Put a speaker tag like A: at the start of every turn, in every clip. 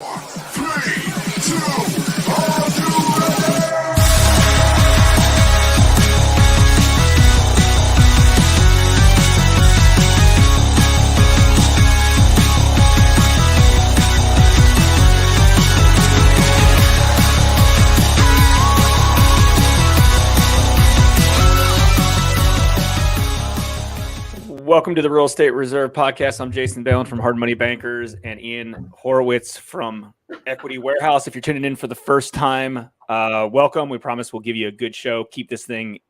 A: Welcome to the Real Estate Reserve Podcast. I'm Jason Balin from Hard Money Bankers and Ian Horowitz from Equity Warehouse. If you're tuning in for the first time, welcome. We promise we'll give you a good show. Keep this thing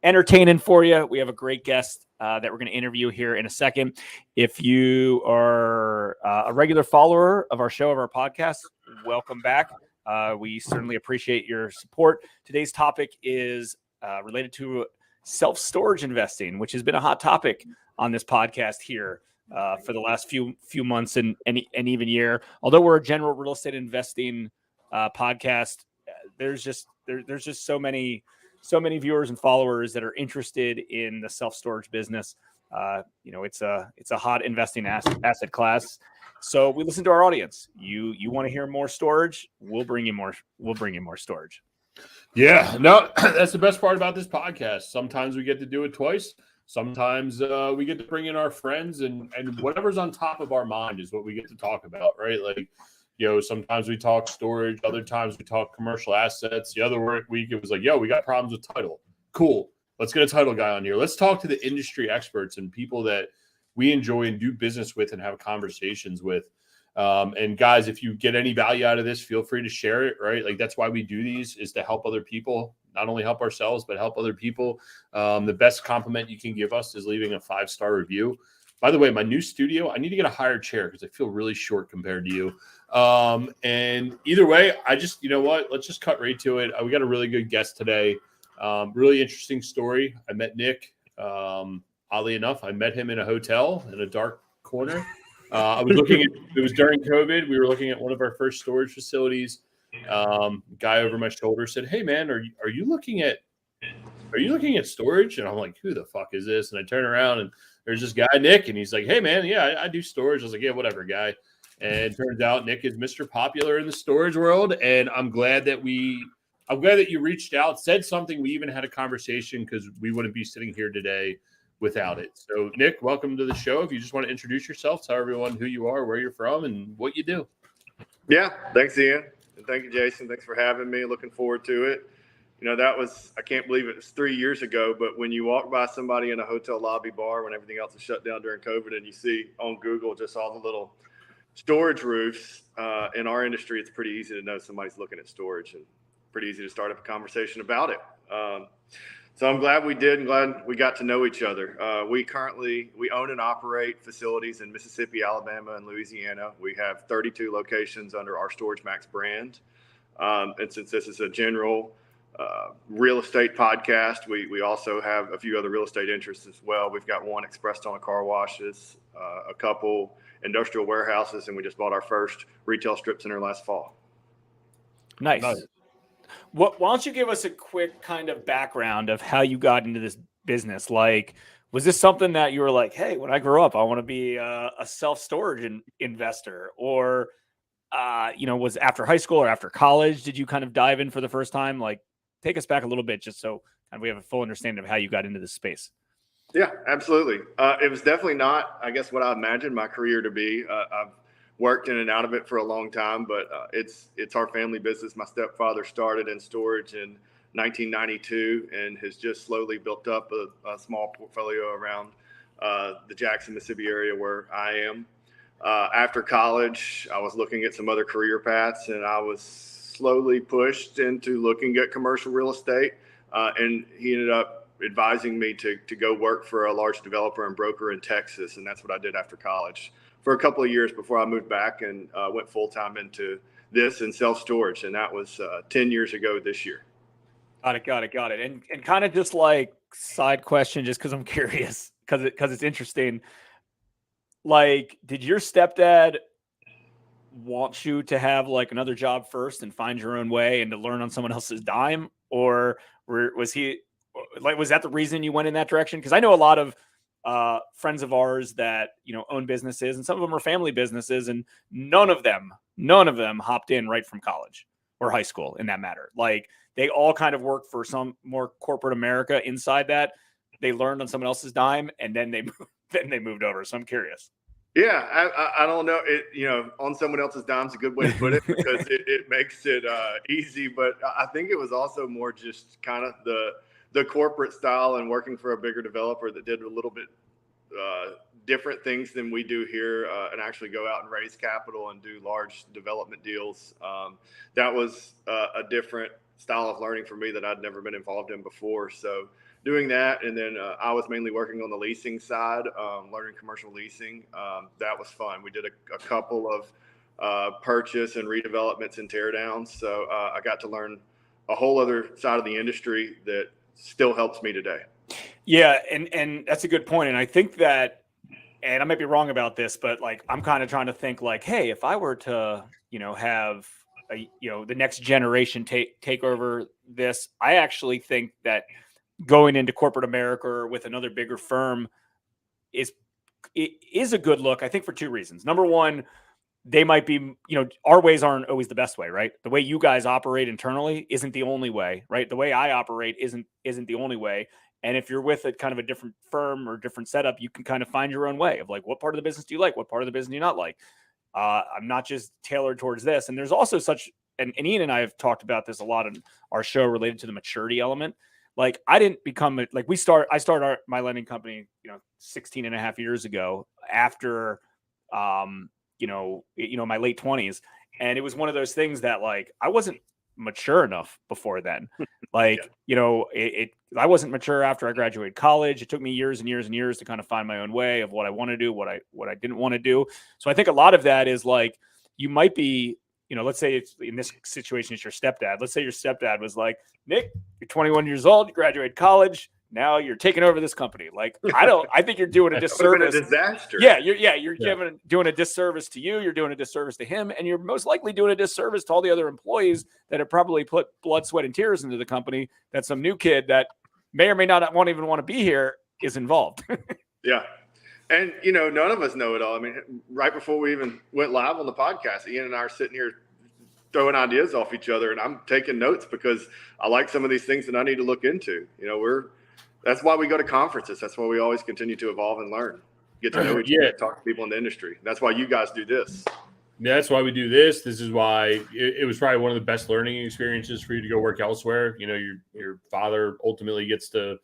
A: entertaining for you. We have a great guest that we're going to interview here in a second. If you are a regular follower of our show, of our podcast, welcome back. We certainly appreciate your support. Today's topic is related to self-storage investing, which has been a hot topic on this podcast here for the last few months and even year. Although we're a general real estate investing podcast, there's just so many viewers and followers that are interested in the self-storage business. It's a hot investing asset class. So we listen to our audience. You want to hear more storage? We'll bring you more storage.
B: Yeah, no, that's the best part about this podcast. Sometimes we get to do it twice. Sometimes we get to bring in our friends and whatever's on top of our mind is what we get to talk about, right? Like, sometimes we talk storage. Other times we talk commercial assets. The other week it was like, we got problems with title. Cool. Let's get a title guy on here. Let's talk to the industry experts and people that we enjoy and do business with and have conversations with. And guys, if you get any value out of this, feel free to share it, right? Like that's why we do these, is to help other people, not only help ourselves, but help other people. The best compliment you can give us is leaving a 5-star review. By the way, my new studio, I need to get a higher chair because I feel really short compared to you. And either way, let's just cut right to it. We got a really good guest today. Really interesting story. I met Nick. Oddly enough, I met him in a hotel in a dark corner. It was during COVID. We were looking at one of our first storage facilities. Guy over my shoulder said, "Hey man, are you looking at storage?" And I'm like, "Who the fuck is this?" And I turn around and there's this guy, Nick, and he's like, "Hey man, yeah, I do storage." I was like, "Yeah, whatever, guy." And it turns out Nick is Mr. Popular in the storage world. And I'm glad that you reached out, said something. We even had a conversation because we wouldn't be sitting here today without it. So Nick, welcome to the show. If you just want to introduce yourself, tell everyone who you are, where you're from, and what you do.
C: Yeah, thanks, Ian. And thank you, Jason. Thanks for having me. Looking forward to it. I can't believe it was 3 years ago, but when you walk by somebody in a hotel lobby bar when everything else is shut down during COVID and you see on Google just all the little storage roofs in our industry, it's pretty easy to know somebody's looking at storage and pretty easy to start up a conversation about it. So I'm glad we did and glad we got to know each other. We own and operate facilities in Mississippi, Alabama, and Louisiana. We have 32 locations under our StorageMax brand. And since this is a general real estate podcast, we also have a few other real estate interests as well. We've got one express tunnel car washes, a couple industrial warehouses, and we just bought our first retail strip center last fall.
A: Nice. Why don't you give us a quick kind of background of how you got into this business? Like, was this something that you were like, hey, when I grow up, I want to be a self-storage investor? Or, was after high school or after college, did you kind of dive in for the first time? Like, take us back a little bit just so we have a full understanding of how you got into this space.
C: Yeah, absolutely. It was definitely not, I guess, what I imagined my career to be. I've worked in and out of it for a long time, but it's our family business. My stepfather started in storage in 1992 and has just slowly built up a small portfolio around the Jackson, Mississippi area where I am. After college, I was looking at some other career paths, and I was slowly pushed into looking at commercial real estate. And he ended up advising me to go work for a large developer and broker in Texas, and that's what I did after college for a couple of years before I moved back and went full-time into this and self-storage. And that was 10 years ago this year.
A: Got it. And kind of just like side question, just because I'm curious, because it's interesting. Like, did your stepdad want you to have like another job first and find your own way and to learn on someone else's dime? Or was that the reason you went in that direction? Because I know a lot of friends of ours that, own businesses, and some of them are family businesses, and none of them hopped in right from college or high school in that matter. Like, they all kind of worked for some more corporate America inside that. They learned on someone else's dime, and then they moved over. So I'm curious.
C: Yeah, I don't know. On someone else's dime is a good way to put it, because it makes it easy. But I think it was also more just kind of the corporate style and working for a bigger developer that did a little bit different things than we do here, and actually go out and raise capital and do large development deals. That was a different style of learning for me that I'd never been involved in before. So doing that, and then I was mainly working on the leasing side, learning commercial leasing. That was fun. We did a couple of purchase and redevelopments and teardowns. So I got to learn a whole other side of the industry that still helps me today. Yeah,
A: and that's a good point. And I think that, and I might be wrong about this, but like, I'm kind of trying to think like, hey, if I were to, have the next generation take over this, I actually think that going into corporate America or with another bigger firm is a good look, I think, for two reasons. Number one, they might be, our ways aren't always the best way, right? The way you guys operate internally isn't the only way, right? The way I operate isn't the only way. And if you're with a kind of a different firm or different setup, you can kind of find your own way of like, what part of the business do you like? What part of the business do you not like? I'm not just tailored towards this. And there's also and Ian and I have talked about this a lot on our show related to the maturity element. Like, I didn't become I started my lending company, 16 and a half years ago after, my late 20s. And it was one of those things that, like, I wasn't mature enough before then. Like, I wasn't mature after I graduated college. It took me years and years and years to kind of find my own way of what I want to do, what I didn't want to do. So I think a lot of that is like, you might be, let's say it's in this situation, it's your stepdad. Let's say your stepdad was like, Nick, you're 21 years old, you graduated college. Now you're taking over this company. Like, I think you're doing a disservice.
C: A disaster.
A: Yeah. You're doing a disservice to you. You're doing a disservice to him. And you're most likely doing a disservice to all the other employees that have probably put blood, sweat, and tears into the company, that some new kid that may or may not even want to be here is involved.
C: Yeah. And, none of us know it all. I mean, right before we even went live on the podcast, Ian and I are sitting here throwing ideas off each other, and I'm taking notes because I like some of these things that I need to look into. That's why we go to conferences. That's why we always continue to evolve and learn, get to know each other, talk to people in the industry. That's why you guys do this.
B: Yeah, that's why we do this. This is why it was probably one of the best learning experiences for you to go work elsewhere. Your father ultimately gets to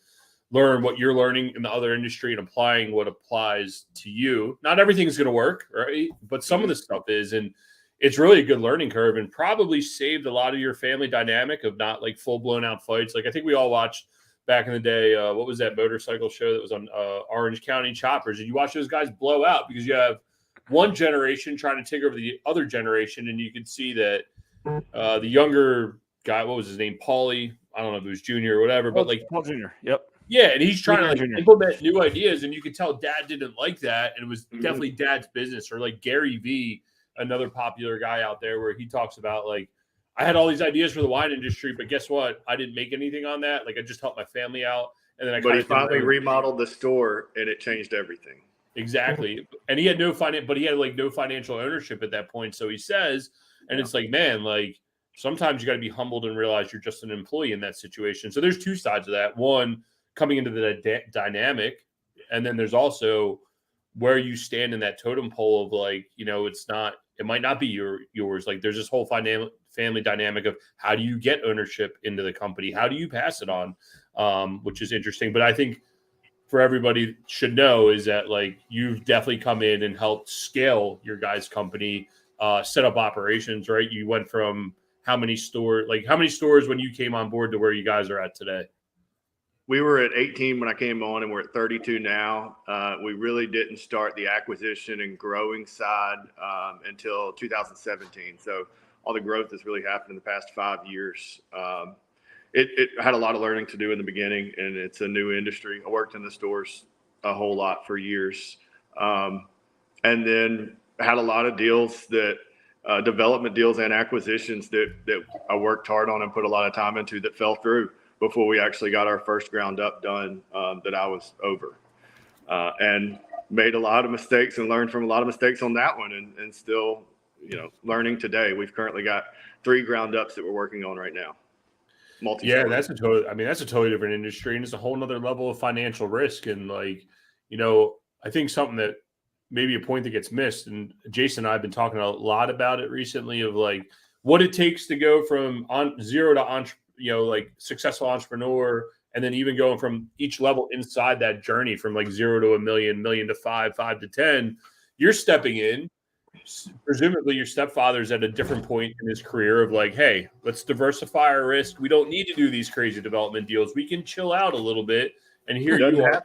B: learn what you're learning in the other industry and applying what applies to you. Not everything is going to work, right? But some of the stuff is, and it's really a good learning curve, and probably saved a lot of your family dynamic of not like full blown out fights. Like, I think we all watched back in the day, what was that motorcycle show that was on Orange County Choppers? And you watch those guys blow out because you have one generation trying to take over the other generation. And you could see that the younger guy, what was his name? Paulie. I don't know if it was Junior or whatever, but like
A: Paul Jr. Yep.
B: Yeah. And he's trying to implement new ideas. And you could tell Dad didn't like that. And it was definitely Dad's business. Or like Gary Vee, another popular guy out there, where he talks about like, I had all these ideas for the wine industry, but guess what? I didn't make anything on that. Like, I just helped my family out. And then he
C: finally remodeled the store, and it changed everything.
B: Exactly. And he had no financial ownership at that point. So he says, and it's like, man, like, sometimes you got to be humbled and realize you're just an employee in that situation. So there's two sides of that. One, coming into the dynamic. And then there's also where you stand in that totem pole of like, it might not be yours. Like, there's this whole family dynamic of how do you get ownership into the company? How do you pass it on? Which is interesting. But I think for everybody should know is that like, you've definitely come in and helped scale your guys' company, set up operations, right? You went from how many stores when you came on board to where you guys are at today?
C: We were at 18 when I came on, and we're at 32 now. We really didn't start the acquisition and growing side until 2017. So all the growth has really happened in the past 5 years. It had a lot of learning to do in the beginning, and it's a new industry. I worked in the stores a whole lot for years, and then had a lot of deals development deals and acquisitions that I worked hard on and put a lot of time into that fell through before we actually got our first ground up done that I was over. and made a lot of mistakes and learned from a lot of mistakes on that one, and still, learning today. We've currently got 3 ground ups that we're working on right now.
B: Yeah, that's a totally different industry, and it's a whole nother level of financial risk. And I think something that maybe a point that gets missed, and Jason and I have been talking a lot about it recently, of what it takes to go from zero to successful entrepreneur, and then even going from each level inside that journey from 0 to $1 million, million to 5 to 10. You're stepping in. Presumably your stepfather's at a different point in his career of hey, let's diversify our risk. We don't need to do these crazy development deals. We can chill out a little bit. And here you are.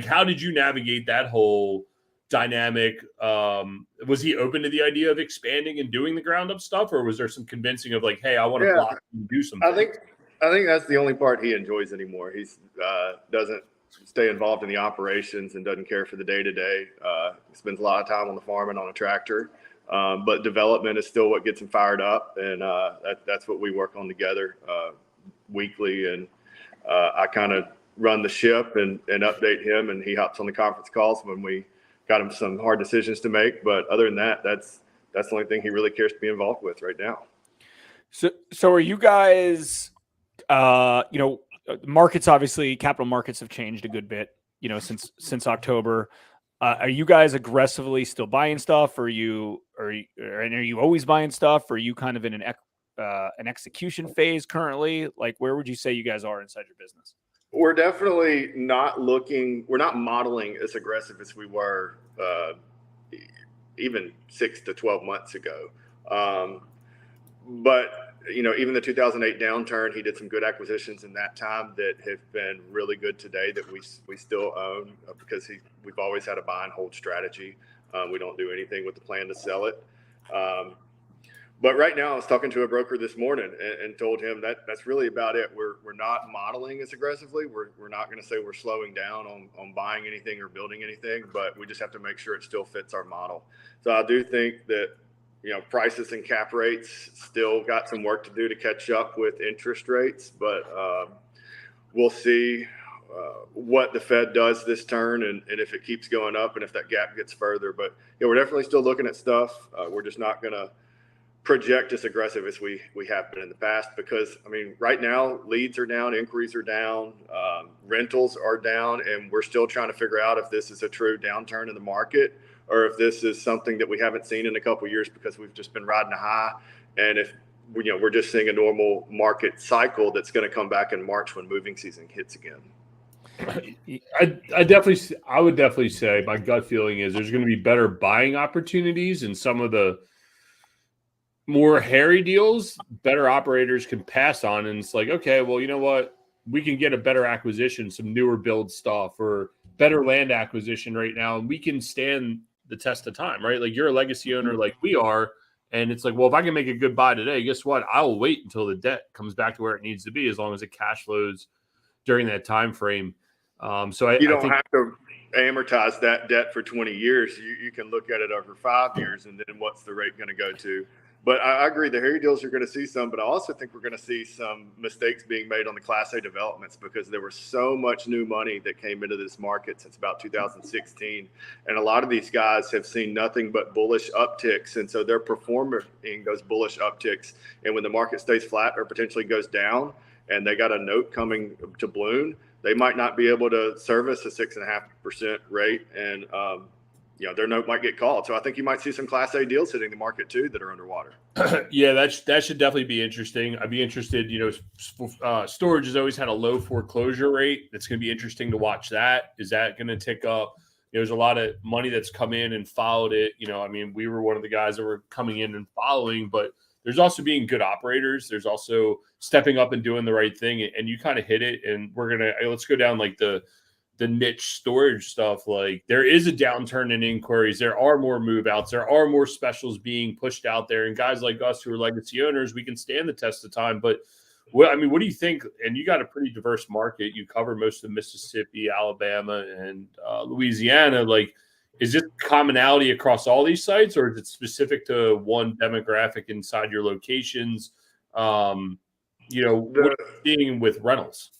B: How did you navigate that whole dynamic? Was he open to the idea of expanding and doing the ground up stuff, or was there some convincing of hey, I want to block and do something?
C: I think that's the only part he enjoys anymore. He's doesn't stay involved in the operations and doesn't care for the day-to-day. He spends a lot of time on the farm and on a tractor, but development is still what gets him fired up, and that's what we work on together weekly. And I kind of run the ship and update him, and he hops on the conference calls when we got him some hard decisions to make. But other than that, that's the only thing he really cares to be involved with right now.
A: So are you guys, markets, obviously capital markets have changed a good bit, since October. Are you guys aggressively still buying stuff? Are you always buying stuff? Or are you kind of in an execution phase currently? Where would you say you guys are inside your business?
C: We're definitely we're not modeling as aggressive as we were even 6 to 12 months ago. But even the 2008 downturn, he did some good acquisitions in that time that have been really good today that we still own because we've always had a buy and hold strategy. We don't do anything with the plan to sell it. But right now, I was talking to a broker this morning and told him that's really about it. We're not modeling as aggressively. We're not going to say we're slowing down on buying anything or building anything, but we just have to make sure it still fits our model. So I do think that prices and cap rates still got some work to do to catch up with interest rates, but we'll see what the Fed does this turn and if it keeps going up and if that gap gets further. But we're definitely still looking at stuff. We're just not going to project as aggressive as we have been in the past because, right now leads are down, inquiries are down, rentals are down, and we're still trying to figure out if this is a true downturn in the market or if this is something that we haven't seen in a couple of years because we've just been riding a high. And if we're just seeing a normal market cycle that's going to come back in March when moving season hits again.
B: I would definitely say my gut feeling is there's going to be better buying opportunities in some of the more hairy deals. Better operators can pass on, and it's okay, well, you know what? We can get a better acquisition, some newer build stuff or better land acquisition right now, and we can stand the test of time, right? You're a legacy owner like we are, and it's well, if I can make a good buy today, guess what? I'll wait until the debt comes back to where it needs to be as long as it cash flows during that time frame. So I
C: don't
B: think
C: have to amortize that debt for 20 years. You can look at it over 5 years, and then what's the rate going to go to? But I agree, the hairy deals are going to see some, but I also think we're going to see some mistakes being made on the Class A developments because there was so much new money that came into this market since about 2016. And a lot of these guys have seen nothing but bullish upticks. And so they're performing those bullish upticks. And when the market stays flat or potentially goes down and they got a note coming to balloon, they might not be able to service a 6.5% rate. And, their note might get called. So I think you might see some Class A deals hitting the market too that are underwater.
B: Yeah, that should definitely be interesting. I'd be interested. Storage has always had a low foreclosure rate. It's going to be interesting to watch that. Is that going to tick up? There's a lot of money that's come in and followed it. We were one of the guys that were coming in and following, but there's also being good operators. There's also stepping up and doing the right thing. And you kind of hit it. And let's go down the niche storage stuff. There is a downturn in inquiries. There are more move outs. There are more specials being pushed out there. And guys like us who are legacy owners, we can stand the test of time. But what do you think? And you got a pretty diverse market. You cover most of Mississippi, Alabama, and Louisiana. Is it commonality across all these sites, or is it specific to one demographic inside your locations? What are you seeing with rentals?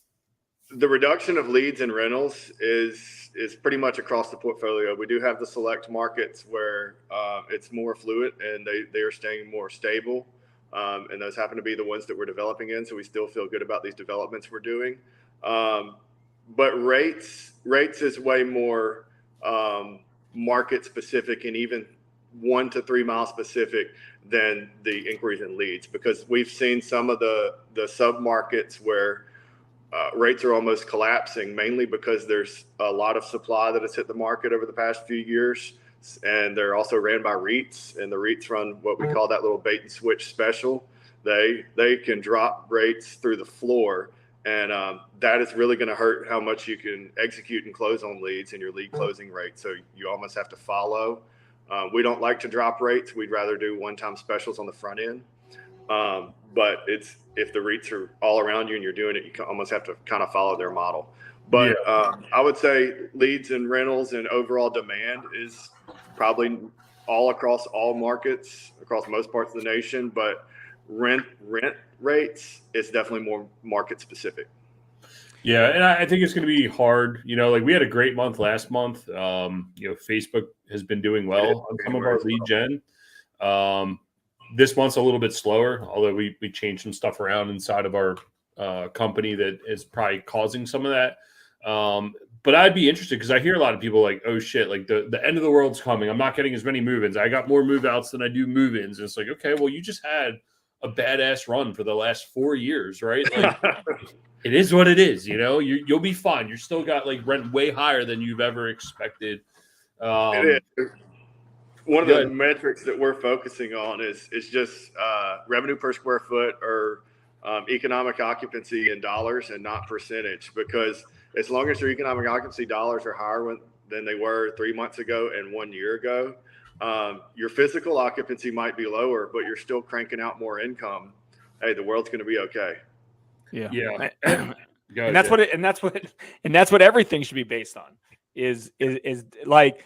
C: The reduction of leads and rentals is pretty much across the portfolio. We do have the select markets where it's more fluid and they are staying more stable. And those happen to be the ones that we're developing in. So we still feel good about these developments we're doing. But rates is way more market specific and even 1 to 3 mile specific than the inquiries and leads, because we've seen some of the sub markets where rates are almost collapsing, mainly because there's a lot of supply that has hit the market over the past few years. And they're also ran by REITs, and the REITs run what we call that little bait and switch special. They can drop rates through the floor, and that is really going to hurt how much you can execute and close on leads and your lead closing rate. So you almost have to follow. We don't like to drop rates. We'd rather do one-time specials on the front end. But if the REITs are all around you and you're doing it, you almost have to kind of follow their model. But I would say leads and rentals and overall demand is probably all across all markets, across most parts of the nation. But rent rates is definitely more market specific.
B: Yeah, and I think it's going to be hard. Like we had a great month last month. Facebook has been doing well on some of our lead gen. This month's a little bit slower, although we changed some stuff around inside of our company that is probably causing some of that. But I'd be interested because I hear a lot of people like, oh shit, like the end of the world's coming. I'm not getting as many move-ins. I got more move-outs than I do move-ins. And it's like, okay, well, you just had a badass run for the last 4 years, right? Like it is what it is, you'll be fine. You're still got like rent way higher than you've ever expected.
C: It is. One of the metrics that we're focusing on is just revenue per square foot or economic occupancy in dollars and not percentage, because as long as your economic occupancy dollars are higher than they were 3 months ago and 1 year ago, your physical occupancy might be lower, but you're still cranking out more income. Hey, the world's going to be okay.
A: Yeah. And that's what everything should be based on is like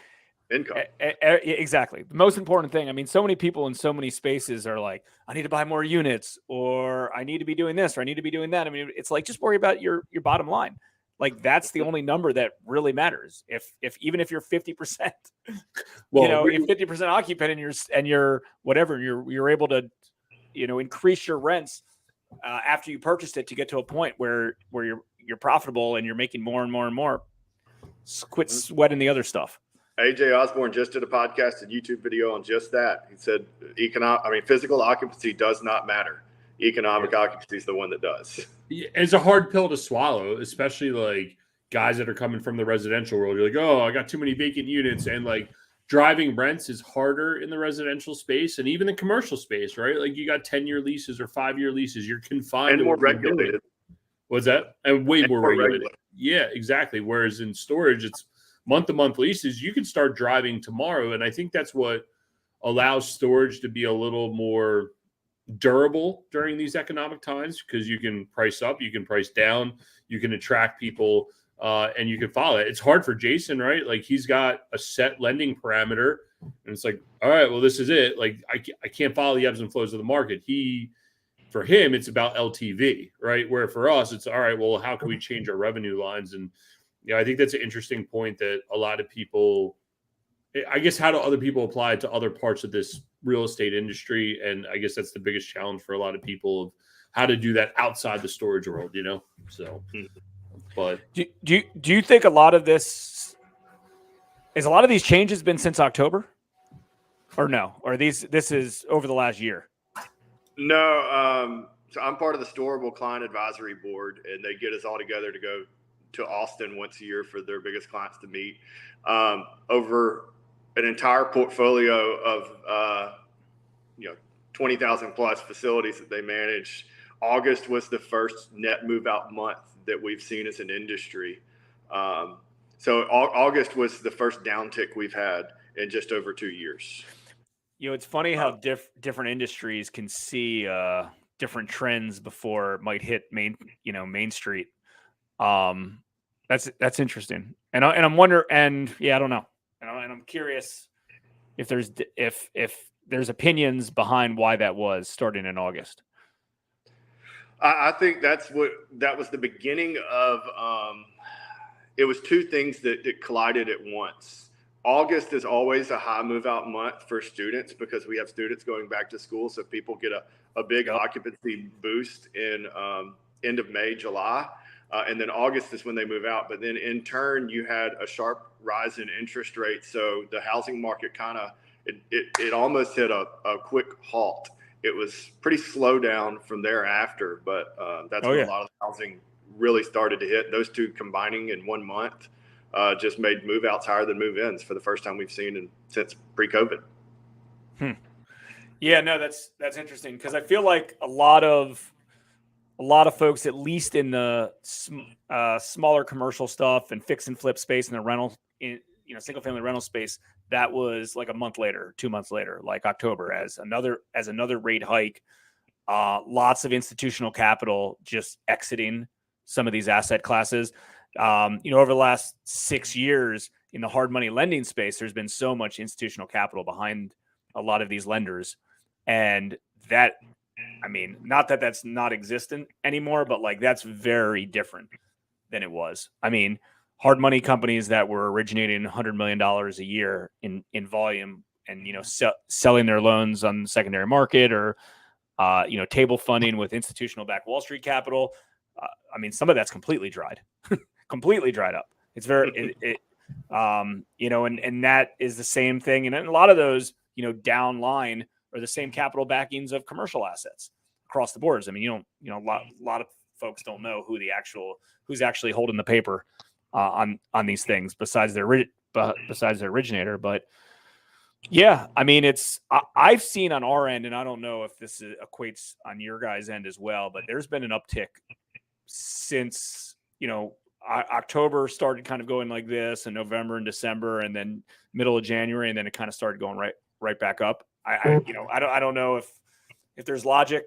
C: income.
A: Exactly. The most important thing. I mean, so many people in so many spaces are like, I need to buy more units, or I need to be doing this, or I need to be doing that. I mean, it's like, just worry about your bottom line. Like that's the only number that really matters. If even if you're 50%, you're 50% occupant and you're whatever, you're able to, increase your rents after you purchased it to get to a point where you're profitable and you're making more and more and more. Quit sweating the other stuff.
C: AJ Osborne just did a podcast and YouTube video on just that. He said, physical occupancy does not matter. Economic occupancy is the one that does.
B: It's a hard pill to swallow, especially like guys that are coming from the residential world. You're like, oh, I got too many vacant units, and like driving rents is harder in the residential space and even the commercial space, right? Like you got 10-year leases or 5-year leases. You're confined
C: and more regulated.
B: What's that? And way more regulated.
C: regulated.
B: Yeah, exactly. Whereas in storage, it's month-to-month leases. You can start driving tomorrow, and I think that's what allows storage to be a little more durable during these economic times, because you can price up, you can price down, you can attract people, and you can follow it. It's hard for Jason, right? Like he's got a set lending parameter, and it's like, all right, well, this is it. Like I can't follow the ebbs and flows of the market. For him, it's about LTV, right? Where for us, it's all right, well, how can we change our revenue lines? And I think that's an interesting point that a lot of people, I guess, how do other people apply it to other parts of this real estate industry? And I guess that's the biggest challenge for a lot of people, of how to do that outside the storage world, So, but
A: do you think a lot of these changes been since October, or no? Or this is over the last year?
C: No. So I'm part of the Storable Client Advisory Board, and they get us all together to go to Austin once a year for their biggest clients to meet. Over an entire portfolio of 20,000 plus facilities that they manage, August was the first net move out month that we've seen as an industry. So August was the first downtick we've had in just over 2 years.
A: It's funny how different industries can see different trends before it might hit Main Street. That's interesting, and I'm wondering, I don't know, and I'm curious if there's opinions behind why that was starting in August.
C: I think that was the beginning of. It was two things that collided at once. August is always a high move out month for students because we have students going back to school. So people get a big occupancy boost in end of May, July. And then August is when they move out. But then in turn, you had a sharp rise in interest rates. So the housing market it almost hit a quick halt. It was pretty slow down from thereafter, but that's when a lot of housing really started to hit. Those two combining in 1 month just made move outs higher than move ins for the first time we've seen since pre-COVID.
A: Yeah, no, that's interesting because I feel like a lot of folks, at least in the smaller commercial stuff and fix and flip space in the rental, single family rental space, that was like a month later, 2 months later, like October, as another rate hike. Lots of institutional capital just exiting some of these asset classes. Over the last 6 years in the hard money lending space, there's been so much institutional capital behind a lot of these lenders. And that, not that that's not existent anymore, but like that's very different than it was. Hard money companies that were originating $100 million a year in volume and, selling their loans on the secondary market or, table funding with institutional backed Wall Street capital. Some of that's completely dried up. It's very, and that is the same thing. And a lot of those, downline are the same capital backings of commercial assets across the boards. A lot of folks don't know who's actually holding the paper on these things besides their originator. But yeah, I've seen on our end, and I don't know if this equates on your guys' end as well, but there's been an uptick since, October started kind of going like this, and November and December, and then middle of January, and then it kind of started going right back up. I don't know if there's logic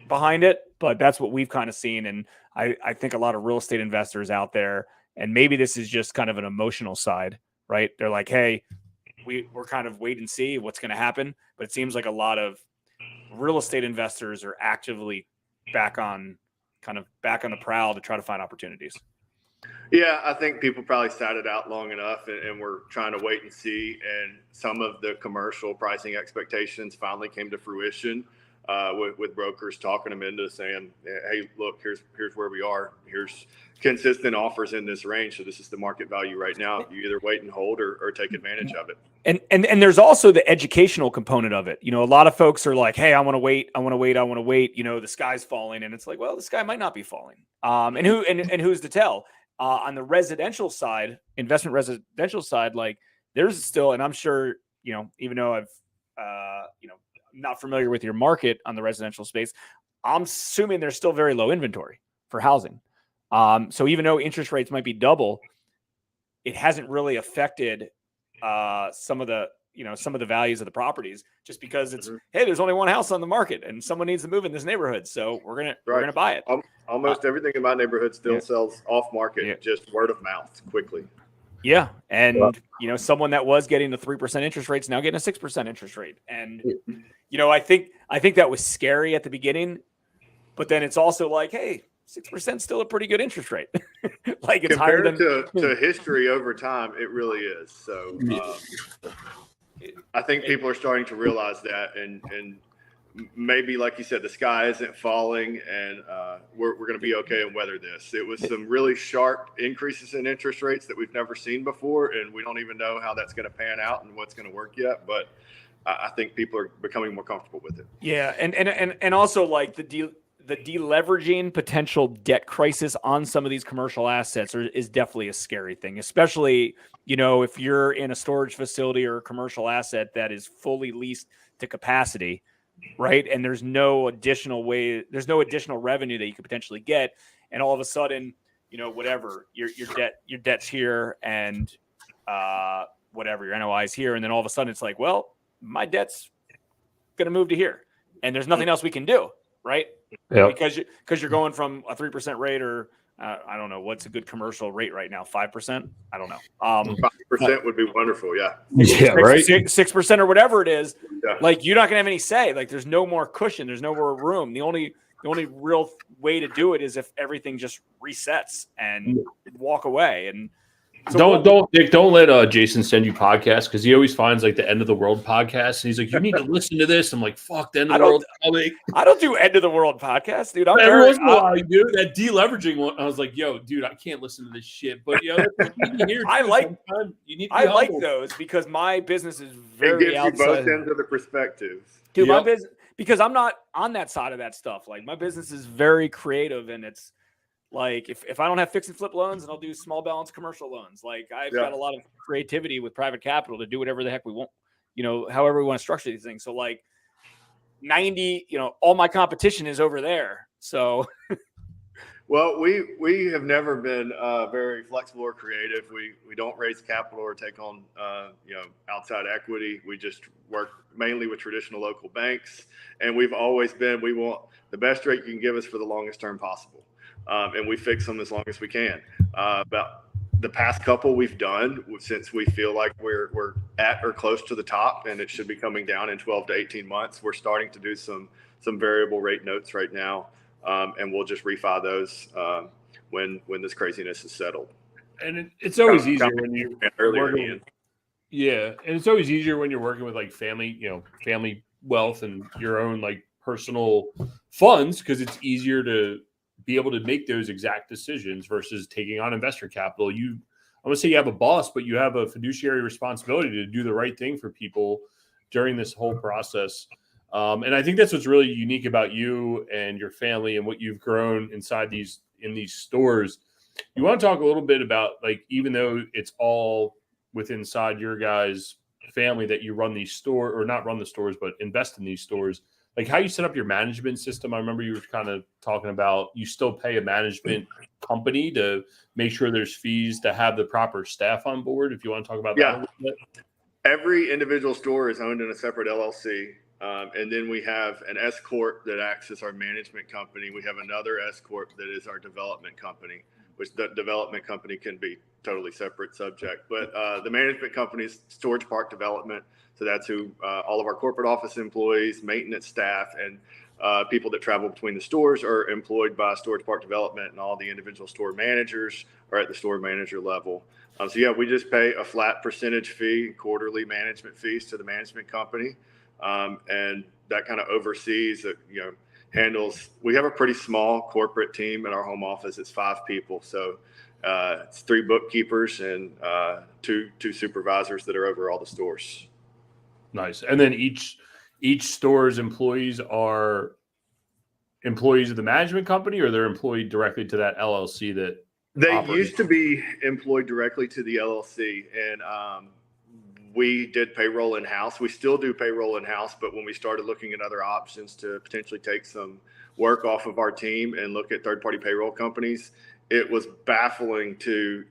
A: behind it, but that's what we've kind of seen. And I think a lot of real estate investors out there, and maybe this is just kind of an emotional side, right? They're like, hey, we're kind of wait and see what's going to happen. But it seems like a lot of real estate investors are actively back on the prowl to try to find opportunities.
C: Yeah, I think people probably sat it out long enough and we're trying to wait and see. And some of the commercial pricing expectations finally came to fruition with brokers talking them into saying, hey, look, here's where we are. Here's consistent offers in this range. So this is the market value right now. You either wait and hold or take advantage of it.
A: And there's also the educational component of it. A lot of folks are like, hey, I want to wait. The sky's falling. And it's like, well, the sky might not be falling. And who's to tell? On the residential side, investment residential side, like there's still, and I'm sure, even though I've, not familiar with your market on the residential space, I'm assuming there's still very low inventory for housing. So even though interest rates might be double, it hasn't really affected some of the values of the properties just because it's, hey, there's only one house on the market and someone needs to move in this neighborhood. So we're going to buy it.
C: Almost everything in my neighborhood still sells off market, just word of mouth quickly.
A: Yeah. And, someone that was getting the 3% interest rates now getting a 6% interest rate. And, I think that was scary at the beginning, but then it's also like, hey, 6% still a pretty good interest rate. Like it's
C: compared
A: higher than
C: to history over time. It really is. So I think people are starting to realize that, and maybe, like you said, the sky isn't falling, and we're going to be okay and weather this. It was some really sharp increases in interest rates that we've never seen before, and we don't even know how that's going to pan out and what's going to work yet. But I think people are becoming more comfortable with it.
A: Yeah, and also like the deleveraging potential debt crisis on some of these commercial assets is definitely a scary thing, especially, if you're in a storage facility or a commercial asset that is fully leased to capacity, right? And there's no additional revenue that you could potentially get. And all of a sudden, whatever your debt's here and whatever your NOI is here. And then all of a sudden it's like, well, my debt's going to move to here and there's nothing else we can do. Right. Yeah. Because you're going from a 3% rate or I don't know what's a good commercial rate right now. 5%. I don't know.
C: 5% would be wonderful. Yeah.
A: Yeah. Right. 6% or whatever it is. Yeah. Like you're not gonna have any say. Like there's no more cushion. There's no more room. The only The only real way to do it is if everything just resets and walk away. And so
B: don't let Jason send you podcasts, because he always finds like the end of the world podcast and he's like, you need to listen to this. I'm like, fuck, the end of the world coming.
A: I don't do end of the world podcasts, dude.
B: Every once in a while you do that deleveraging one. I was like, yo, dude, I can't listen to this shit. But you need to hear.
A: I like those because my business is very
C: it gives
A: outside.
C: you both ends of the perspectives.
A: Dude, my business, because I'm not on that side of that stuff. Like my business is very creative, and it's like if I don't have fix and flip loans, and I'll do small balance commercial loans. Like I've got a lot of creativity with private capital to do whatever the heck we want, however we want to structure these things. So like 90, all my competition is over there. So
C: well, we have never been very flexible or creative. We don't raise capital or take on outside equity. We just work mainly with traditional local banks, and we've always been, we want the best rate you can give us for the longest term possible. And we fix them as long as we can. About the past couple we've done, since we feel like we're at or close to the top and it should be coming down in 12 to 18 months, we're starting to do some variable rate notes right now. And we'll just refi those when this craziness is settled.
B: And it's always easier when you
C: earlier.
B: Yeah, and it's always easier when you're working with like family wealth and your own like personal funds, because it's easier to be able to make those exact decisions versus taking on investor capital. I'm gonna say you have a boss, but you have a fiduciary responsibility to do the right thing for people during this whole process. And I think that's what's really unique about you and your family and what you've grown in these stores. You want to talk a little bit about, like, even though it's all within inside your guys' family that you run these stores, or not run the stores, but invest in these stores, like how you set up your management system. I remember you were kind of talking about you still pay a management company to make sure there's fees to have the proper staff on board. If you want to talk about that a little bit.
C: Every individual store is owned in a separate LLC. And then we have an S Corp that acts as our management company. We have another S Corp that is our development company, which the development company can be totally separate subject. But the management company is Storage Park Development. So that's who all of our corporate office employees, maintenance staff, and people that travel between the stores are employed by Storage Park Development, and all the individual store managers are at the store manager level. We just pay a flat percentage fee, quarterly management fees to the management company. And that kind of oversees, handles. We have a pretty small corporate team in our home office. It's 5 people. So it's 3 bookkeepers and 2 supervisors that are over all the stores.
B: Nice. And then each store's employees are employees of the management company, or they're employed directly to that LLC that
C: they used to be employed directly to the LLC. And we did payroll in-house. We still do payroll in-house, but when we started looking at other options to potentially take some work off of our team and look at third-party payroll companies, it was baffling to,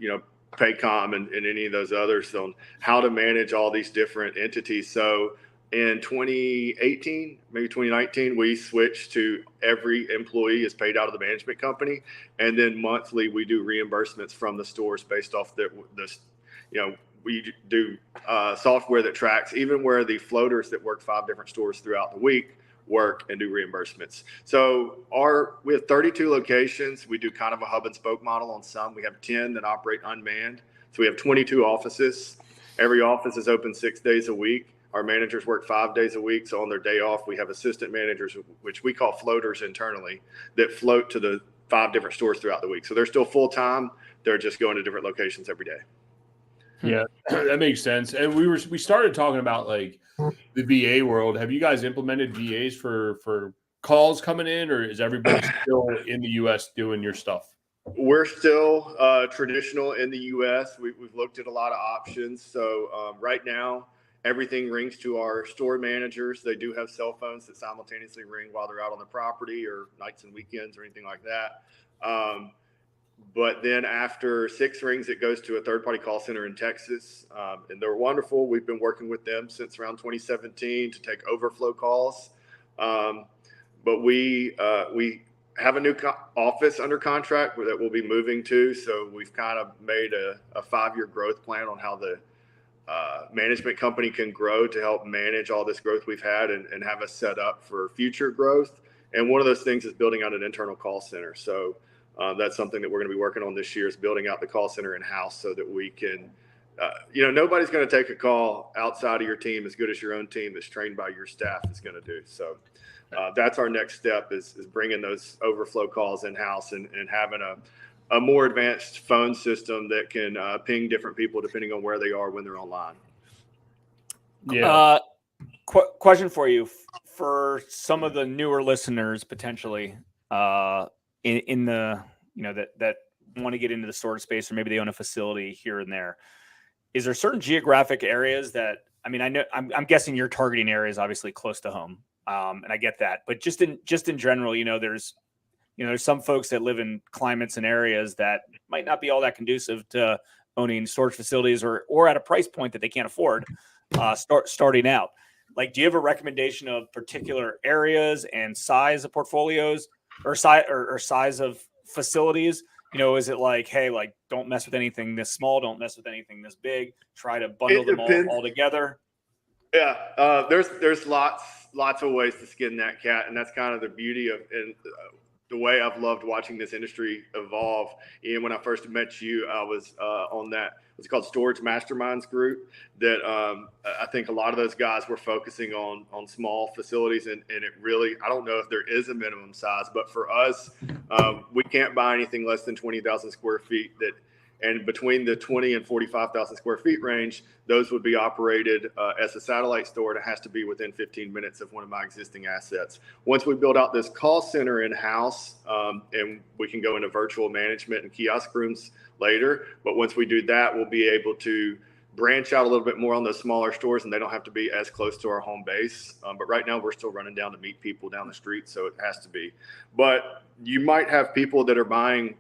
C: Paycom and any of those others on how to manage all these different entities. So in 2018, maybe 2019, we switched to every employee is paid out of the management company. And then monthly we do reimbursements from the stores based off we do software that tracks even where the floaters that work 5 different stores throughout the week work and do reimbursements. So we have 32 locations. We do kind of a hub and spoke model on some. We have 10 that operate unmanned. So we have 22 offices. Every office is open 6 days a week. Our managers work 5 days a week. So on their day off, we have assistant managers, which we call floaters internally, that float to the 5 different stores throughout the week. So they're still full-time. They're just going to different locations every day.
B: Yeah, that makes sense. And we started talking about like the VA world. Have you guys implemented VAs for calls coming in, or is everybody still in the U.S. doing your stuff?
C: We're still traditional in the U.S. We've looked at a lot of options. So right now, everything rings to our store managers. They do have cell phones that simultaneously ring while they're out on the property or nights and weekends or anything like that. But then after 6 rings, it goes to a third-party call center in Texas, and they're wonderful. We've been working with them since around 2017 to take overflow calls. But we have a new office under contract that we'll be moving to, so we've kind of made a 5-year growth plan on how the management company can grow to help manage all this growth we've had and have us set up for future growth. And one of those things is building out an internal call center. So that's something that we're going to be working on this year, is building out the call center in-house so that we can, nobody's going to take a call outside of your team as good as your own team that's trained by your staff is going to do. So that's our next step, is bringing those overflow calls in-house and having a more advanced phone system that can ping different people depending on where they are when they're online.
B: Yeah.
A: Question for you, for some of the newer listeners potentially in the that want to get into the storage space, or maybe they own a facility here and there. Is there certain geographic areas that, I mean, I know I'm guessing you're targeting areas obviously close to home, and I get that, but just in general, there's some folks that live in climates and areas that might not be all that conducive to owning storage facilities, or at a price point that they can't afford starting out. Like, do you have a recommendation of particular areas and size of portfolios, or size of facilities? Is it like, hey, like, don't mess with anything this small, don't mess with anything this big, try to bundle them all together?
C: Yeah, there's lots of ways to skin that cat, and that's kind of the beauty of the way I've loved watching this industry evolve. And when I first met you, I was on that, what's called Storage Masterminds group, that I think a lot of those guys were focusing on small facilities, and it really, I don't know if there is a minimum size, but for us, we can't buy anything less than 20,000 square feet and between the 20 and 45,000 square feet range, those would be operated as a satellite store, and it has to be within 15 minutes of one of my existing assets. Once we build out this call center in-house, and we can go into virtual management and kiosk rooms later, but once we do that, we'll be able to branch out a little bit more on those smaller stores, and they don't have to be as close to our home base. But right now, we're still running down to meet people down the street, so it has to be. But you might have people that are buying,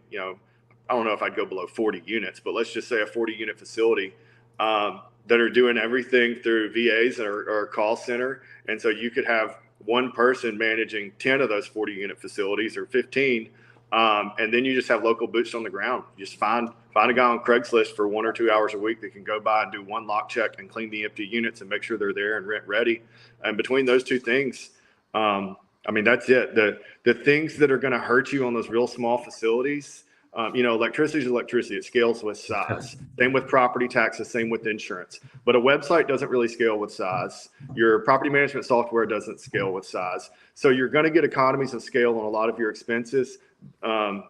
C: I don't know if I'd go below 40 units, but let's just say a 40-unit facility that are doing everything through VAs or a call center. And so you could have one person managing 10 of those 40-unit facilities, or 15, and then you just have local boots on the ground. You just find a guy on Craigslist for 1 or 2 hours a week that can go by and do one lock check and clean the empty units and make sure they're there and rent ready. And between those two things, that's it. The things that are going to hurt you on those real small facilities, electricity is electricity. It scales with size. Same with property taxes, same with insurance. But a website doesn't really scale with size. Your property management software doesn't scale with size. So you're going to get economies of scale on a lot of your expenses, that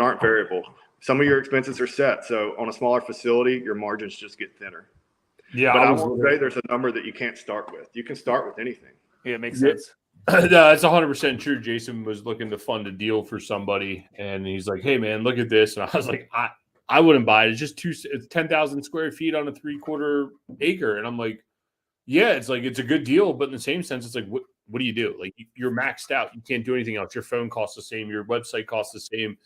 C: aren't variable. Some of your expenses are set. So on a smaller facility, your margins just get thinner.
B: Yeah,
C: but I won't say there's a number that you can't start with. You can start with anything.
A: Yeah, it makes sense.
B: No, that's 100% true. Jason was looking to fund a deal for somebody, and he's like, "Hey, man, look at this." And I was like, "I wouldn't buy it. It's just it's 10,000 square feet on a 3/4 acre." And I'm like, "Yeah, it's a good deal, but in the same sense, it's like, what do you do? Like, you're maxed out. You can't do anything else. Your phone costs the same. Your website costs the same.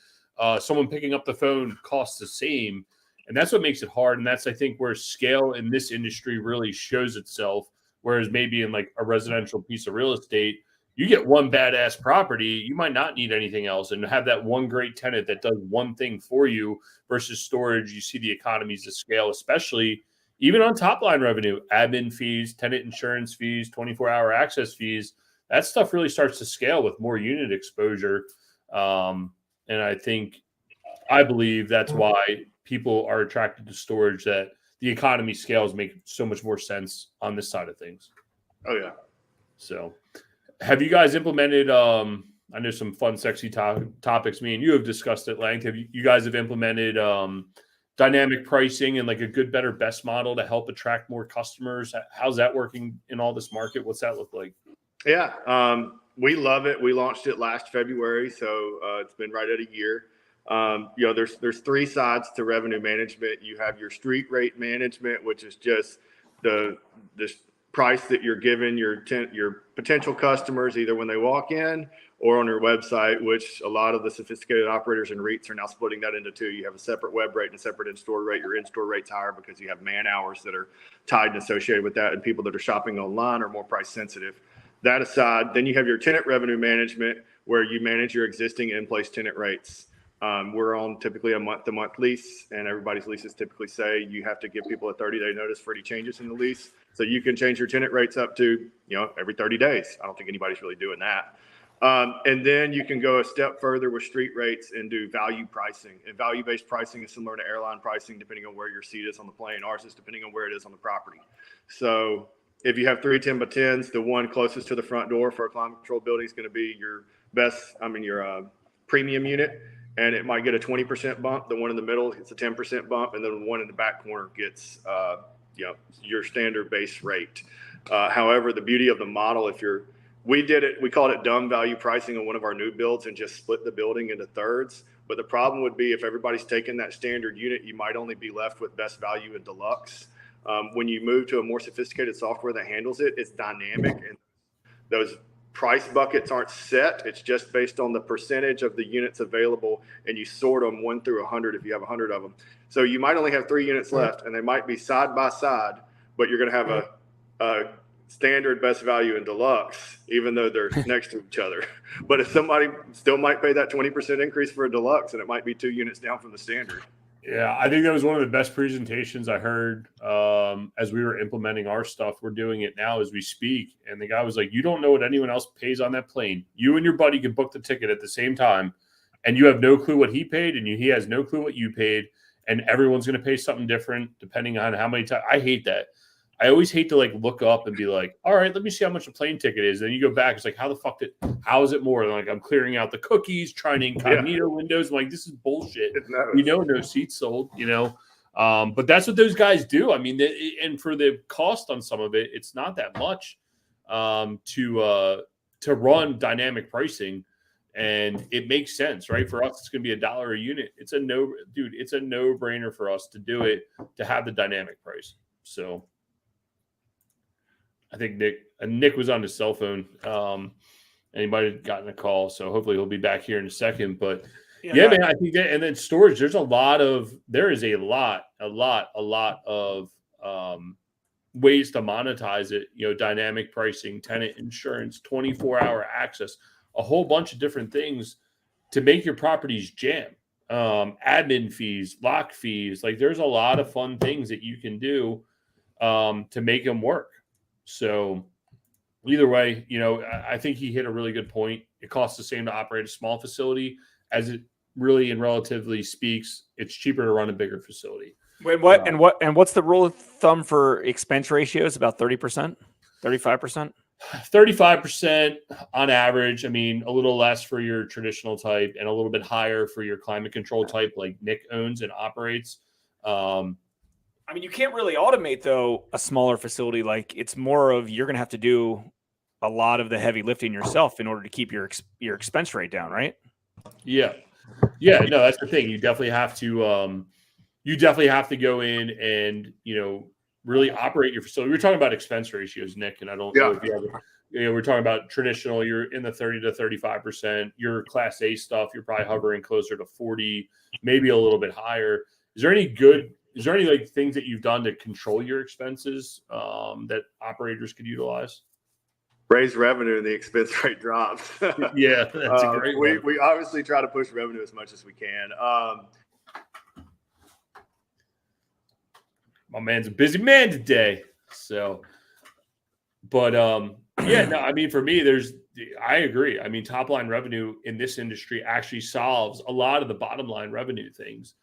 B: Someone picking up the phone costs the same, and that's what makes it hard. And that's, I think, where scale in this industry really shows itself. Whereas maybe in like a residential piece of real estate, you get one badass property, you might not need anything else, and have that one great tenant that does one thing for you. Versus storage, you see the economies of scale, especially even on top line revenue, admin fees, tenant insurance fees, 24-hour access fees. That stuff really starts to scale with more unit exposure. And I believe that's why people are attracted to storage, that the economy scales make so much more sense on this side of things.
C: Oh, yeah.
B: So have you guys implemented, I know some fun, sexy topics me and you have discussed at length. Have you guys have implemented dynamic pricing and like a good, better, best model to help attract more customers? How's that working in all this market? What's that look like?
C: Yeah, we love it. We launched it last February, so it's been right at a year. There's three sides to revenue management. You have your street rate management, which is just this price that you're giving your potential customers, either when they walk in or on your website, which a lot of the sophisticated operators and REITs are now splitting that into two. You have a separate web rate and a separate in-store rate. Your in-store rate's higher because you have man hours that are tied and associated with that, and people that are shopping online are more price sensitive. That aside, then you have your tenant revenue management, where you manage your existing in-place tenant rates. We're on typically a month-to-month lease, and everybody's leases typically say you have to give people a 30-day notice for any changes in the lease. So you can change your tenant rates up to, every 30 days. I don't think anybody's really doing that. And then you can go a step further with street rates and do value pricing. And value-based pricing is similar to airline pricing, depending on where your seat is on the plane. Ours is depending on where it is on the property. So if you have 3 10x10s, the one closest to the front door for a climate control building is going to be your your premium unit. And it might get a 20% bump. The one in the middle gets a 10% bump. And then the one in the back corner gets, your standard base rate. However, the beauty of the model, we called it dumb value pricing on one of our new builds and just split the building into thirds. But the problem would be if everybody's taking that standard unit, you might only be left with best value and deluxe. When you move to a more sophisticated software that handles it, it's dynamic, and those price buckets aren't set. It's just based on the percentage of the units available, and you sort them 1 through 100 if you have 100 of them. So you might only have 3 units left, and they might be side by side, but you're going to have a standard, best value, and deluxe, even though they're next to each other. But if somebody still might pay that 20% increase for a deluxe, and it might be 2 units down from the standard.
B: Yeah, I think that was one of the best presentations I heard as we were implementing our stuff. We're doing it now as we speak. And the guy was like, you don't know what anyone else pays on that plane. You and your buddy can book the ticket at the same time, and you have no clue what he paid, and he has no clue what you paid, and everyone's going to pay something different depending on how many times. I hate that. I always hate to look up and be like, all right, let me see how much a plane ticket is. Then you go back. It's like, how is it more? And I'm clearing out the cookies, trying to incognito windows. I'm like, this is bullshit. No seats sold, but that's what those guys do. I mean, and for the cost on some of it, it's not that much to run dynamic pricing. And it makes sense, right? For us, it's going to be $1 a unit. It's a no-brainer for us to do it, to have the dynamic price. So I think Nick was on his cell phone. Anybody gotten a call, so hopefully he'll be back here in a second. But man, I think that, and then storage. There is a lot of ways to monetize it. Dynamic pricing, tenant insurance, 24-hour access, a whole bunch of different things to make your properties jam. Admin fees, lock fees. Like, there's a lot of fun things that you can do to make them work. So either way, I think he hit a really good point. It costs the same to operate a small facility as it really, and relatively speaks, it's cheaper to run a bigger facility.
A: Wait, what? And what's the rule of thumb for expense ratios? About 30%, 35%?
B: 35% on average. I mean, a little less for your traditional type and a little bit higher for your climate control type like Nick owns and operates.
A: I mean, you can't really automate, though, a smaller facility. Like, it's more of you're going to have to do a lot of the heavy lifting yourself in order to keep your expense rate down, right?
B: Yeah. No, that's the thing. You definitely have to go in and, really operate your facility. We're talking about expense ratios, Nick, and I don't know if you have we're talking about traditional, you're in the 30 to 35%. Your Class A stuff, you're probably hovering closer to 40, maybe a little bit higher. Is there any things that you've done to control your expenses that operators could utilize?
C: Raise revenue and the expense rate drops.
B: Yeah, that's a great one.
C: We obviously try to push revenue as much as we can.
B: My man's a busy man today. So, but I mean, for me, I agree. I mean, top line revenue in this industry actually solves a lot of the bottom line revenue things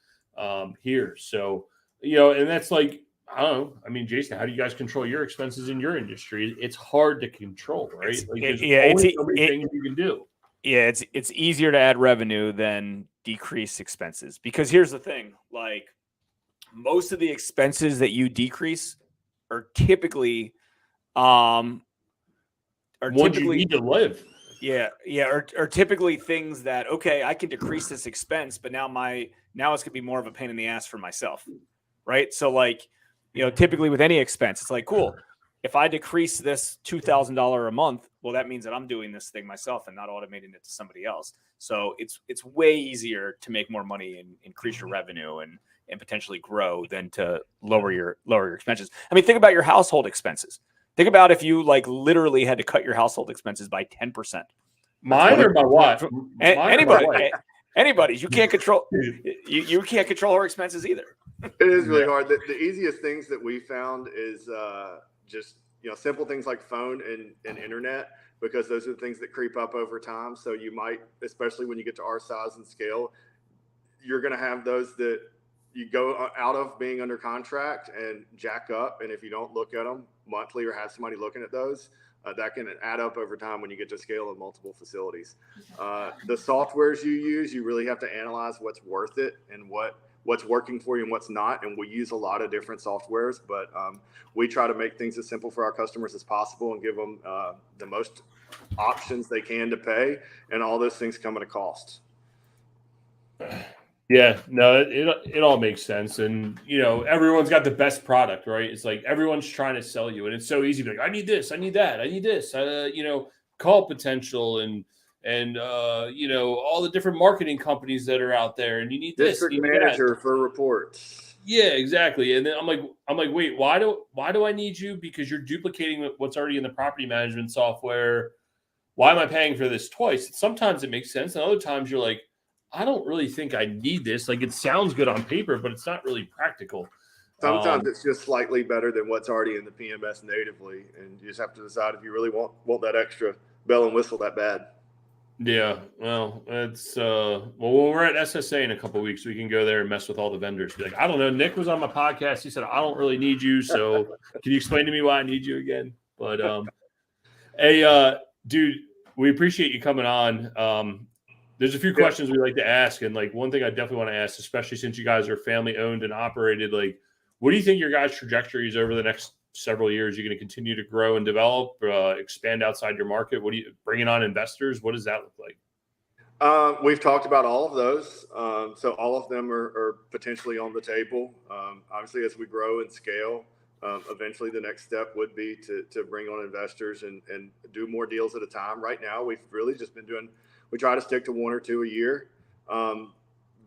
B: here. So, and that's like, I don't know. I mean, Jason, how do you guys control your expenses in your industry? It's hard to control, right? There's only so many things you can do.
A: Yeah, it's easier to add revenue than decrease expenses, because here's the thing: like, most of the expenses that you decrease are typically
B: ones you need to live.
A: Yeah, are typically things that, okay, I can decrease this expense, but now it's gonna be more of a pain in the ass for myself, right? So, like, typically with any expense, it's like, cool, if I decrease this $2,000 a month, well, that means that I'm doing this thing myself and not automating it to somebody else. So it's way easier to make more money and increase your revenue and potentially grow than to lower your expenses. I mean, think about your household expenses. Think about if you literally had to cut your household expenses by 10%.
B: Mine or my wife?
A: Anybody's. You can't control. You can't control her expenses either.
C: It is really hard. The easiest things that we found is just simple things like phone and internet. because those are the things that creep up over time. So you might, especially when you get to our size and scale, you're going to have those that you go out of being under contract and jack up. And if you don't look at them monthly or have somebody looking at those, that can add up over time when you get to scale in multiple facilities. The softwares you use, you really have to analyze what's worth it and what's working for you and what's not. And we use a lot of different softwares, but we try to make things as simple for our customers as possible and give them the most options they can to pay. And all those things come at a cost.
B: Yeah, no, it all makes sense. And, everyone's got the best product, right? It's like everyone's trying to sell you. And it's so easy to be like, I need this, I need that, I need this, call potential and all the different marketing companies that are out there. And you need this.
C: District manager for reports.
B: Yeah, exactly. And then I'm like, wait, why do I need you? Because you're duplicating what's already in the property management software. Why am I paying for this twice? Sometimes it makes sense. And other times you're like, I don't really think I need this. Like, it sounds good on paper, but it's not really practical.
C: Sometimes it's just slightly better than what's already in the PMS natively. And you just have to decide if you really want that extra bell and whistle that bad.
B: Yeah. Well, it's when we're at SSA in a couple of weeks, we can go there and mess with all the vendors. Be like, I don't know. Nick was on my podcast. He said, I don't really need you. So can you explain to me why I need you again? But hey, dude, we appreciate you coming on. There's a few questions we like to ask. And like one thing I definitely want to ask, especially since you guys are family owned and operated, like, what do you think your guys' trajectory is over the next several years? You're going to continue to grow and develop, expand outside your market? What do you bringing on investors? What does that look like?
C: We've talked about all of those. So all of them are potentially on the table. Obviously, as we grow and scale, eventually the next step would be to bring on investors and do more deals at a time. Right now, we've really just been we try to stick to one or two a year.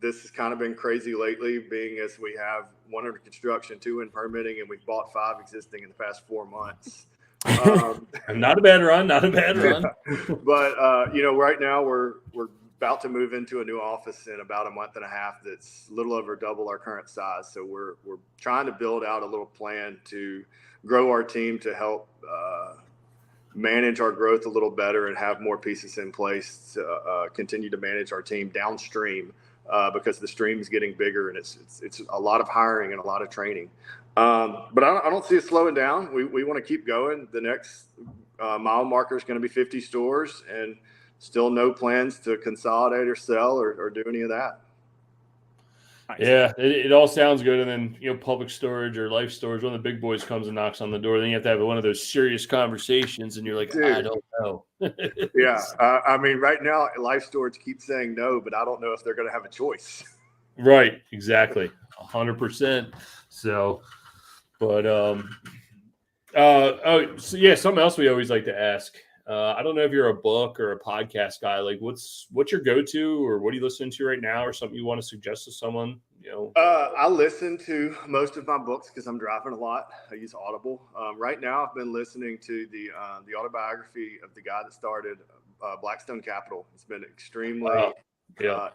C: This has kind of been crazy lately, being as we have one under construction, two in permitting, and we've bought 5 existing in the past 4 months.
B: Not a bad run. But
C: right now we're about to move into a new office in about a month and a half. That's a little over double our current size. So we're trying to build out a little plan to grow our team to help manage our growth a little better and have more pieces in place to continue to manage our team downstream, because the stream is getting bigger and it's a lot of hiring and a lot of training. But I don't see it slowing down. We want to keep going. The next mile marker is going to be 50 stores, and still no plans to consolidate or sell or do any of that.
B: Yeah, it all sounds good. And then, Public Storage or Life Storage, one of the big boys comes and knocks on the door. Then you have to have one of those serious conversations, and you're like, dude, I don't know.
C: Yeah. I mean, right now, Life Storage keeps saying no, but I don't know if they're going to have a choice.
B: Right. Exactly. 100%. So, but, so yeah, something else we always like to ask. I don't know if you're a book or a podcast guy. Like, what's your go-to, or what are you listening to right now, or something you want to suggest to someone?
C: I listen to most of my books because I'm driving a lot. I use Audible. Right now, I've been listening to the autobiography of the guy that started Blackstone Capital. It's been extremely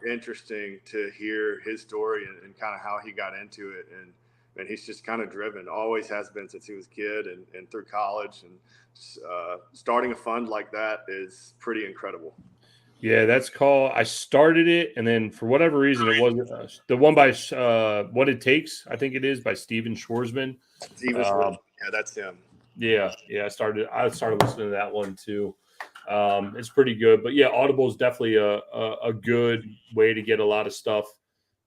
C: interesting to hear his story and kind of how he got into it. And he's just kind of driven, always has been since he was a kid and through college. And starting a fund like that is pretty incredible.
B: Yeah, that's called. I started it, and then for whatever reason, it wasn't the one by What It Takes. I think it is by Steven Schwarzman.
C: Yeah, that's him.
B: Yeah. I started listening to that one too. It's pretty good, but yeah, Audible is definitely a good way to get a lot of stuff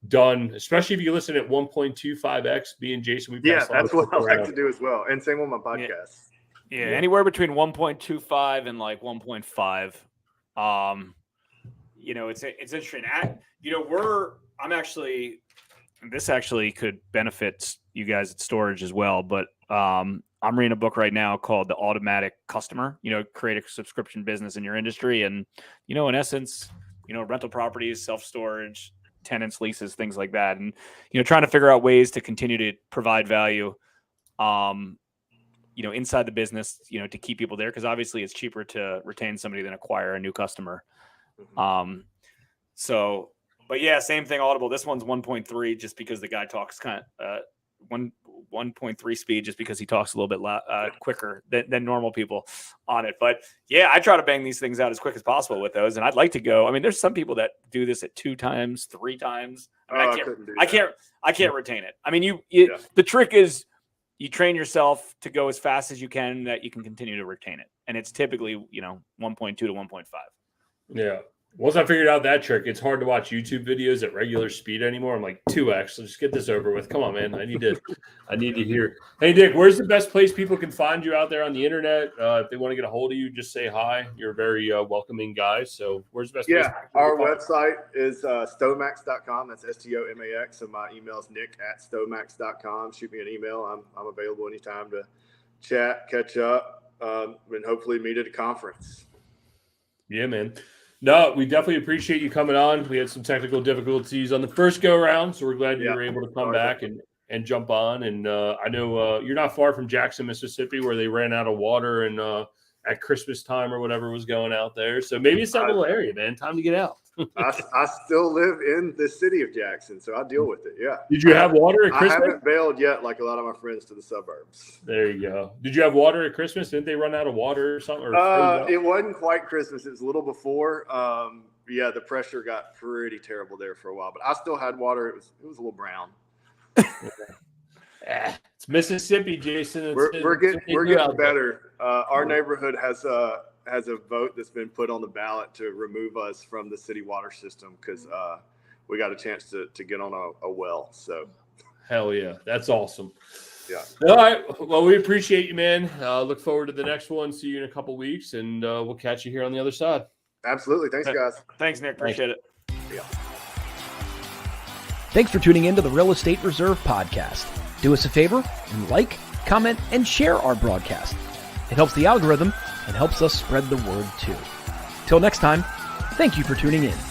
B: done, especially if you listen at 1.25x. Being Jason,
C: that's what I like to do as well, and same with my podcast.
A: Yeah, anywhere between 1.25 and like 1.5. It's interesting. This actually could benefit you guys at Storage as well, but I'm reading a book right now called The Automatic Customer, create a subscription business in your industry. And, in essence, rental properties, self-storage, tenants, leases, things like that. And, trying to figure out ways to continue to provide value, inside the business, to keep people there. Cause obviously it's cheaper to retain somebody than acquire a new customer. But yeah, same thing, Audible. This one's 1.3 just because the guy talks 1.3 speed just because he talks a little bit quicker than normal people on it. But yeah, I try to bang these things out as quick as possible with those. And I'd like to go. I mean, there's some people that do this at 2 times, 3 times. I mean, I can't retain it. I mean, the trick is you train yourself to go as fast as you can that you can continue to retain it. And it's typically, 1.2 to 1.5. Yeah.
B: Once I figured out that trick, it's hard to watch YouTube videos at regular speed anymore. I'm like 2x. So just get this over with. Come on, man. I need to hear. Hey, Nick, where's the best place people can find you out there on the internet? If they want to get a hold of you, just say hi. You're a very welcoming guy. So where's the best place?
C: Yeah, our website is StomaX.com. That's STOMAX. And my email is nick@stomax.com. Shoot me an email. I'm available anytime to chat, catch up, and hopefully meet at a conference.
B: Yeah, man. No, we definitely appreciate you coming on. We had some technical difficulties on the first go around, so we're glad you were able to come back and jump on. And I know you're not far from Jackson, Mississippi, where they ran out of water and at Christmas time or whatever was going out there. So maybe it's that little area, man. Time to get out.
C: I still live in the city of Jackson, so I deal with it. Yeah.
B: Did you have water at Christmas?
C: I haven't bailed yet, like a lot of my friends to the suburbs.
B: There you go. Did you have water at Christmas? Didn't they run out of water or something?
C: It wasn't quite Christmas. It was a little before. Yeah, the pressure got pretty terrible there for a while, but I still had water. It was a little brown.
B: It's Mississippi, Jason.
C: We're getting better. Our neighborhood has a vote that's been put on the ballot to remove us from the city water system because we got a chance to get on a well. So,
B: hell yeah, that's awesome.
C: Yeah.
B: All right. Well, we appreciate you, man. Look forward to the next one. See you in a couple weeks, and we'll catch you here on the other side.
C: Absolutely. Thanks, guys.
A: Thanks, Nick. Appreciate it.
C: Yeah.
D: Thanks for tuning in to the Real Estate Reserve podcast. Do us a favor and like, comment, and share our broadcast. It helps the algorithm and helps us spread the word too. Till next time, thank you for tuning in.